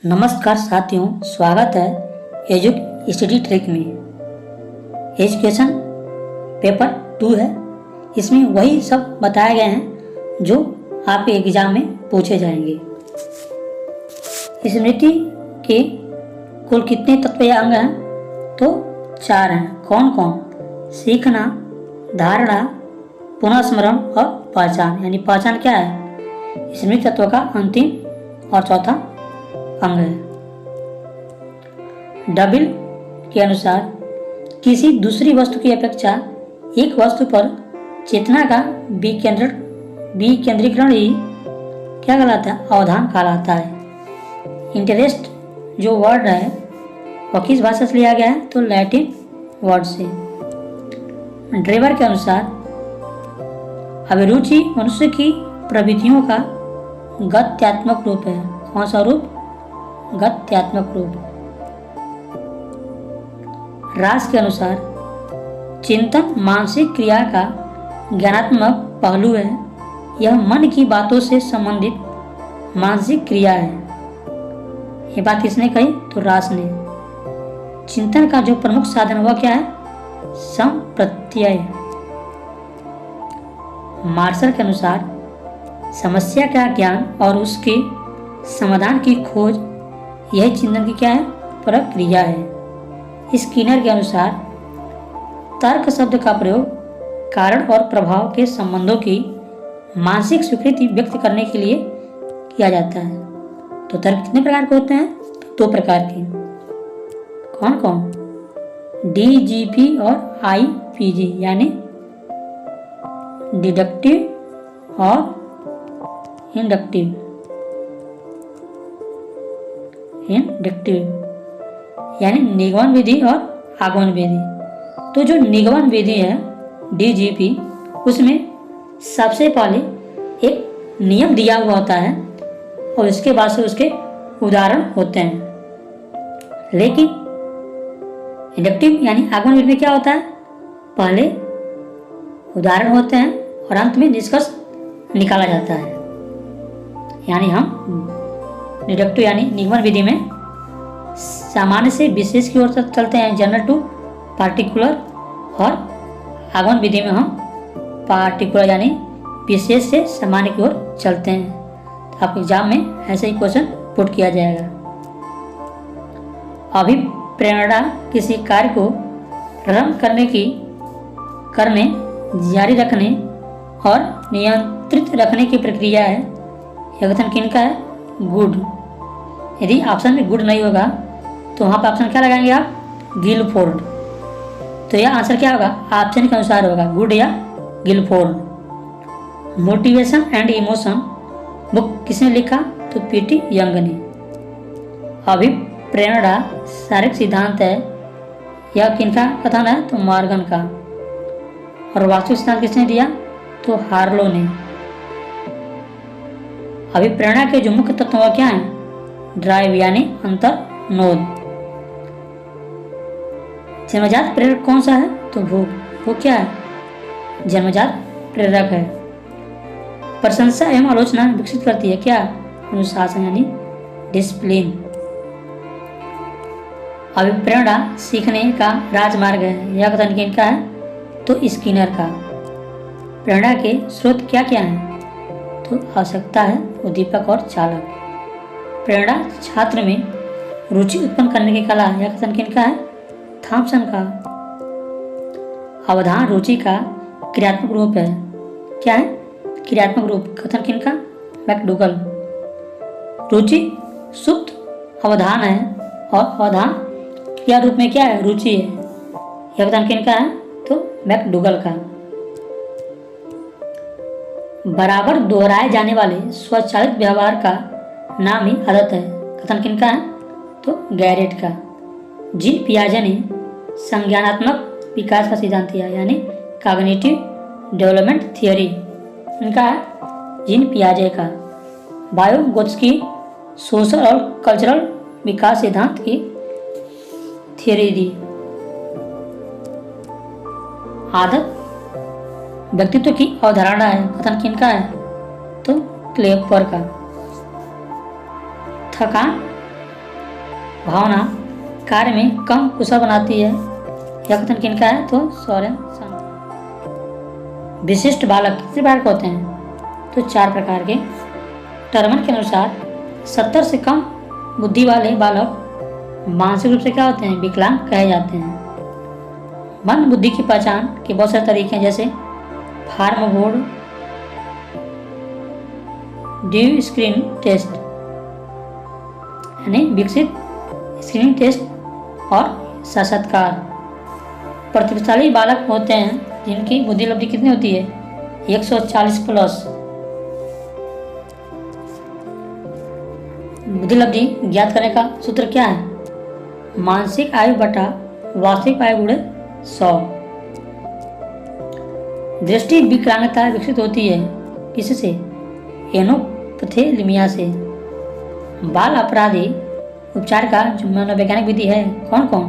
नमस्कार साथियों, स्वागत है एजुक स्टडी ट्रिक में। एजुकेशन पेपर 2 है। इसमें वही सब बताए गए हैं जो आपके एग्जाम में पूछे जाएंगे। स्मृति के कुल कितने तत्व या अंग हैं? तो 4 हैं। कौन कौन? सीखना, धारणा, पुनः और पहचान। यानी पहचान क्या है? स्मृति तत्व का अंतिम और चौथा अंग है। डबिल के अनुसार किसी दूसरी वस्तु की अपेक्षा एक वस्तु पर चेतना का विकेंद्रीकरण ही क्या कहलाता है? अवधान कहलाता है। इंटरेस्ट जो वर्ड है वह किस भाषा से लिया गया है? तो लैटिन वर्ड से। ड्रेवर के अनुसार अभिरुचि मनुष्य की प्रवृत्तियों का गत्यात्मक रूप है। कौन सा रूप? गत्यात्मक रूप। रास के अनुसार चिंतन मानसिक क्रिया का ज्ञानात्मक पहलू है। यह मन की बातों से संबंधित मानसिक क्रिया है। ये बात किसने कही? तो रास ने। चिंतन का जो प्रमुख साधन वह क्या है? संप्रत्यय। मार्शल के अनुसार समस्या का ज्ञान और उसके समाधान की खोज यह चिंतन की क्या है? प्रक्रिया है। स्किनर के अनुसार तर्क शब्द का प्रयोग कारण और प्रभाव के संबंधों की मानसिक स्वीकृति व्यक्त करने के लिए किया जाता है। तो तर्क कितने प्रकार के होते हैं? 2 प्रकार के। कौन कौन? DGP और IPG, यानी डिडक्टिव और इंडक्टिव। यानी निगमन विधि और आगमन विधि। तो जो निगमन विधि है DGP, उसमें सबसे पहले एक नियम दिया हुआ होता है और इसके बाद से उसके उदाहरण होते हैं। लेकिन इंडक्टिव यानी आगमन विधि में क्या होता है? पहले उदाहरण होते हैं और अंत में निष्कर्ष निकाला जाता है। यानी हम डिडक्टिव यानी निगमन विधि में सामान्य से विशेष की ओर चलते हैं, जनरल टू पार्टिकुलर, और आगमन विधि में हम पार्टिकुलर यानी विशेष से सामान्य की ओर चलते हैं। तो आपके एग्जाम में ऐसे ही क्वेश्चन पुट किया जाएगा। अभिप्रेरणा किसी कार्य को प्रारंभ करने, जारी रखने और नियंत्रित रखने की प्रक्रिया है। यह कथन किनका है? गुड। यदि ऑप्शन में गुड नहीं होगा तो वहाँ पर ऑप्शन क्या लगाएंगे आप? गिलफोर्ड। तो यह आंसर क्या होगा? ऑप्शन के अनुसार होगा, गुड या Guilford. Motivation and emotion book किसने लिखा? तो PT यंग ने। अभिप्रेरणा शारीरिक सिद्धांत है। यह किनका कथन है? तो मॉर्गन का। और वास्तविक सिद्धांत किसने दिया? तो हार्लो ने। अभिप्रेरणा के जो मुख्य तत्व क्या है? ड्राइव यानी अंतर्नोद। जन्मजात प्रेरक कौन सा है? तो भूख। वो क्या है? जन्मजात प्रेरक है। प्रशंसा एवं आलोचना विकसित करती है क्या? अनुशासन यानी डिसिप्लिन। अभिप्रेरणा सीखने का राजमार्ग है। यह कथन किनका है? तो स्किनर का। प्रेरणा के स्रोत क्या क्या हैं? तो आवश्यकता है, उद्दीपक और चालक। प्रेरणा छात्र में रुचि उत्पन्न करने की कला है। यह कथन किनका है? थॉमसन का। अवधान रुचि का क्रियात्मक रूप है। क्या है? क्रियात्मक रूप। कथन किनका? मैकडूगल। रुचि सुप्त अवधान है और अवधान क्रिया रूप में क्या है? रुचि है। यह कथन किनका है? तो मैकडूगल का। बराबर दोहराए जाने वाले स्वचालित व्यवहार का नाम ही आदत है। कथन किनका है? तो गैरेट का। जीन पियाजे ने संज्ञानात्मक विकास का सिद्धांत दिया, यानी कॉग्निटिव डेवलपमेंट थियोरी। इनका है जीन पियाजे का। वायोगोत्स्की सोशल और कल्चरल विकास सिद्धांत की थियोरी दी। आदत व्यक्तित्व की अवधारणा है। कथन किनका है? तो क्लेपर का। थकान भावना कार्य में कम कुशल बनाती है। यह कथन किनका है? तो सोरेन सन। विशिष्ट बालक कितने प्रकार के होते हैं? तो 4 प्रकार के। टर्मन के अनुसार 70 से कम बुद्धि वाले बालक मानसिक रूप से क्या होते हैं? विकलांग कहे जाते हैं। मंद बुद्धि की पहचान के बहुत सारे तरीके हैं, जैसे फार्म बोर्ड, ड्यू स्क्रीन टेस्ट यानी विकसित स्क्रीनिंग टेस्ट और साक्षात्कार। प्रतिभाशाली बालक होते हैं जिनकी बुद्धि लब्धि कितनी होती है? 140 प्लस। बुद्धि लब्धि ज्ञात करने का सूत्र क्या है? मानसिक आयु बटा वास्तविक आयु गुणे 100। दृष्टि विकलांगता विकसित होती है किससे? एनोपथेलिमिया से। बाल अपराधी उपचार का जो मनोवैज्ञानिक विधि है कौन कौन?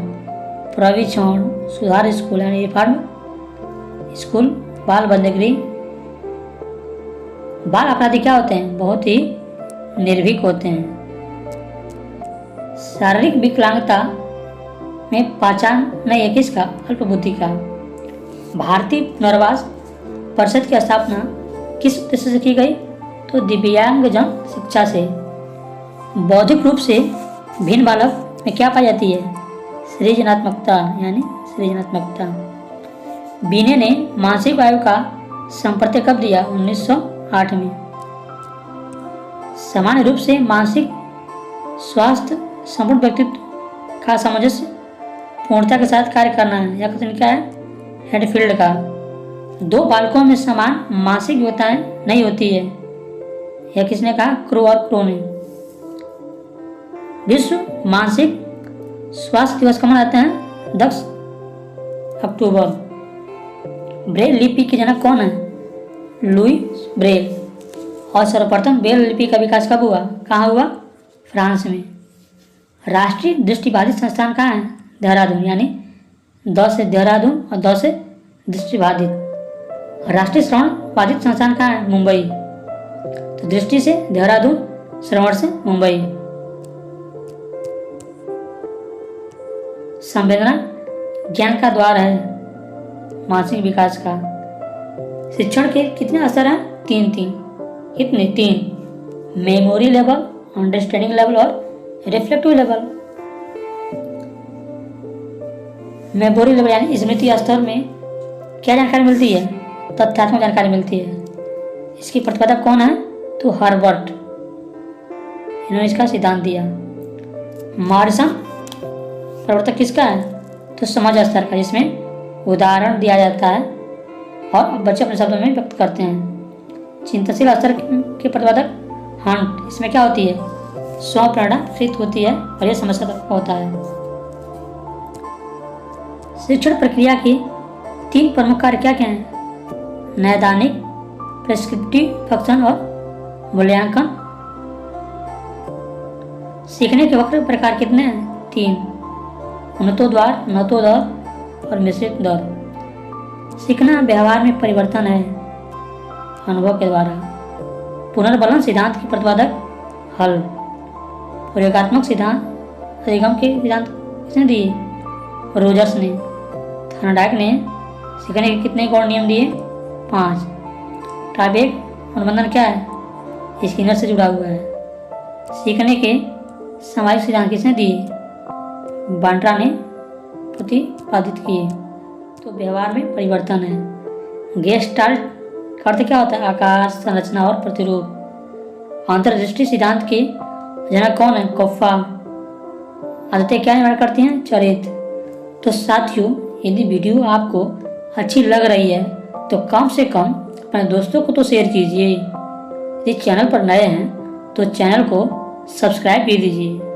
प्रशिक्षण, सुधार स्कूल यानी रिफॉर्म स्कूल, बाल बंदगी। बाल अपराधी क्या होते हैं? बहुत ही निर्भीक होते हैं। शारीरिक विकलांगता में पहचान नहीं है किसका? अल्प बुद्धि का। भारतीय पुनर्वास परिषद की स्थापना किस उद्देश्य से की गई? तो दिव्यांगजन शिक्षा से। बौद्धिक रूप से भिन्न बालक में क्या पाई जाती है? सृजनात्मकता यानी सृजनात्मकता। बीने ने मानसिक आयु का संप्रत्यय कब दिया? 1908 में। सामान्य रूप से मानसिक स्वास्थ्य संपूर्ण व्यक्तित्व का सामंजस्य पूर्णता के साथ कार्य करना है। यह कथन क्या है? हेडफील्ड का। 2 बालकों में समान मानसिक योग्यताएं नहीं होती है। यह किसने कहा? क्रो और क्रो ने। विश्व मानसिक स्वास्थ्य दिवस कब मनाते हैं? 10 अक्टूबर। ब्रेल लिपि के जनक कौन है? Louis Braille. और सर्वप्रथम ब्रेल लिपि का विकास कब हुआ? कहाँ हुआ? फ्रांस में। राष्ट्रीय दृष्टिबाधित संस्थान कहाँ है? देहरादून यानी 10 से देहरादून और 10 से दृष्टिबाधित। राष्ट्रीय श्रवण बाधित संस्थान कहाँ है? मुंबई। तो दृष्टि से देहरादून, श्रवण से मुंबई। संवेदना ज्ञान का द्वार है मानसिक विकास का। शिक्षण के कितने स्तर हैं? 3। कितने? 3। मेमोरी लेवल, अंडरस्टैंडिंग लेवल और रिफ्लेक्टिव लेवल। मेमोरी लेवल यानी स्मृति स्तर में क्या जानकारी मिलती है? तथ्यात्मक जानकारी मिलती है। इसकी प्रतिपादक कौन है? तो हर्बर्ट। इन्होंने इसका सिद्धांत दिया। मॉरिसन प्रवर्तक किसका है? तो समझ स्तर का, जिसमें उदाहरण दिया जाता है और बच्चे अपने शब्दों में व्यक्त करते हैं। चिंतनशील स्तर के प्रतिपादक हंट। इसमें क्या होती है? स्व प्रेरणा विकसित होती है और यह समस्या तक होता है। शिक्षण प्रक्रिया के 3 प्रमुख कार्य क्या क्या हैं? नैदानिक, प्रेस्क्रिप्टिव फंक्शन और मूल्यांकन। सीखने के वक्र प्रकार कितने हैं? 3। उन्नतोद्वार, नतोदर और मिश्रित दर। सीखना व्यवहार में परिवर्तन है अनुभव के द्वारा। पुनर्बलन सिद्धांत के प्रतिपादक हल। प्रयोगात्मक सिद्धांत अधिगम के सिद्धांत किसने दिए? रोजर्स ने। थर्नडाइक ने सीखने के कितने गौण नियम दिए? 5। टाइबेक अनुबंधन क्या है? स्किनर से जुड़ा हुआ है। सीखने के सामाजिक सिद्धांत किसने दिए? बांट्रा ने प्रतिपादित किए। तो व्यवहार में परिवर्तन है। गेस्टाल्ट का अर्थ क्या होता है? आकार, संरचना और प्रतिरूप। अंतर्दृष्टि सिद्धांत के जनक कौन है? कोफ्फा। आदतें क्या निर्माण करती हैं? चरित्र। तो साथियों, यदि वीडियो आपको अच्छी लग रही है तो कम से कम अपने दोस्तों को तो शेयर कीजिए। यदि चैनल पर नए हैं तो चैनल को सब्सक्राइब कर दीजिए।